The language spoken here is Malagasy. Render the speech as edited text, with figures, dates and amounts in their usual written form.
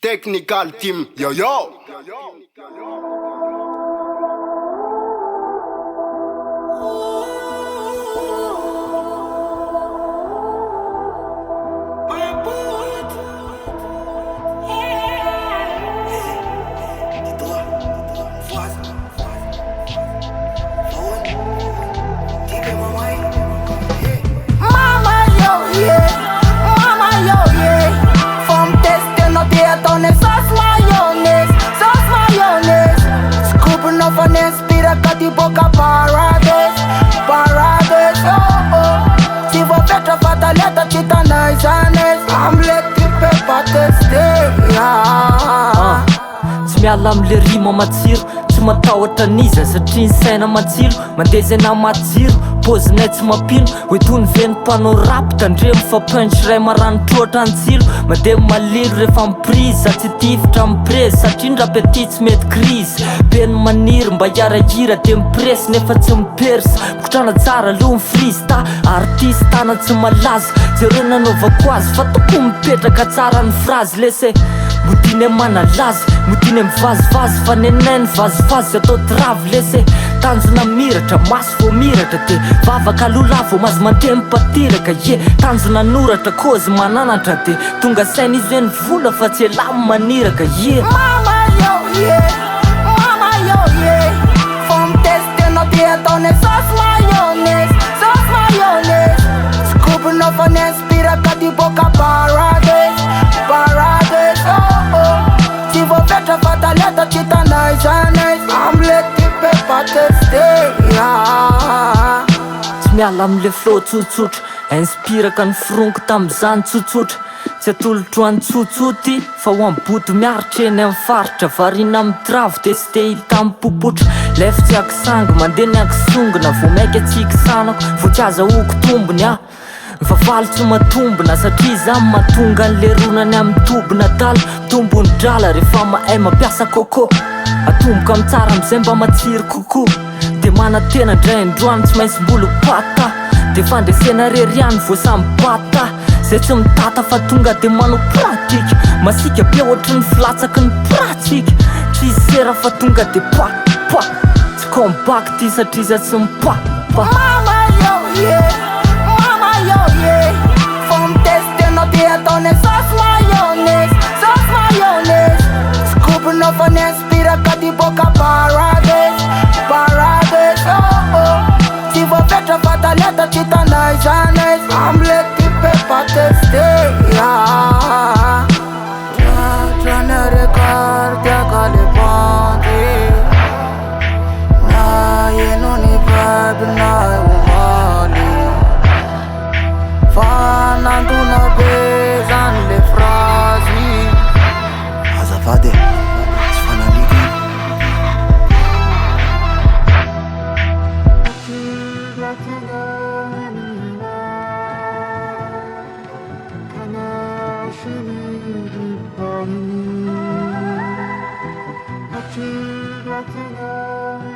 Technical team, yo yo. Di boca paradise, paradise, oh oh. Si vă petră fataleta, cita nice and nice. Am letting pe yeah. Tsy miala amle rima matsiro, tsy matahotra aniza satria ny saina matsilo. Mandezana matsiro, pôzinay tsy mampino. Hoetony veny mpanao rap, tandre mifampiaindry ray maranitr'ohatra an-tsilo. Mandeha malilo rehefa miprise, tsy tifitra miprese satria ny rap aty tsy mety crise. Beny maniry mba hiarahira de mipresy nefa tsy mipersy. Mikotrana tsara aloha mifrista, artista na tsy malaza. Jereo nanaovako azy fa toko mipetraka tsara ny frazy. Lese modiny manalaza, modiny mivazivazy fa neneny vazivazy atao tiravy. Lese tanjona miratra, maso vao miratra de vavaka lolavo mazy mandeha mipatiraka. Ye tanjona noratra, kozy mananatra de tonga saina izy hoe ny vola fa tsy elamy maniraka. Ye Mama yo yeah, mama yo yeah. Vom testen och det on en sås majones, sås majones. Skubben och från en spiraka di boca paradise, paradise, oh oh. Si vă petră fataleta, cita nice and nice. Am letting pe yeah. Tsy miala amle flow tsotsotra, inspiraka ny fironiko tam'izany tsotsotra. Tsy atolotro tsotsoty fa ho amboto miaritra eny amin'ny faritra. Varina amin'ny travo de sy te hita mipopotra. Lefy tsy akisangy, mandeha ny akisongona. Vao maika tsy ikisanako, vao tsy azahoako tombony a. Mivavaly tsy matombona satria za mahatonga an'le ronany amin'ny tombona tala. Tombony drala rehefa mahay mampiasa coco. Atomboka amin'ny tsara am'izay mba matsiro kokoa. De mana tena ndray androany tsy maintsy mbolo pata. De fandresena reriany vo samy bata. Zay tsy mitata fa tonga de manao pratika. Masika be ohatry ny filatsaky ny pratika. Trisy sera fa tonga de pa. Tsy comeback ty satria za tsy mipa. Mama yo yeah, mama yo yeah. Vom testen och det on en sås majones, sås majones. Skubben och från en spiraka di boca paradise, paradise, oh oh. Si vă petră fataleta, cita nice and nice. Am letting pe yeah. Tra ne recartea calipante. Na e non i vado, na e umani. Fanando na bezan le frasi. Azafade, si fanno amici. Let's go.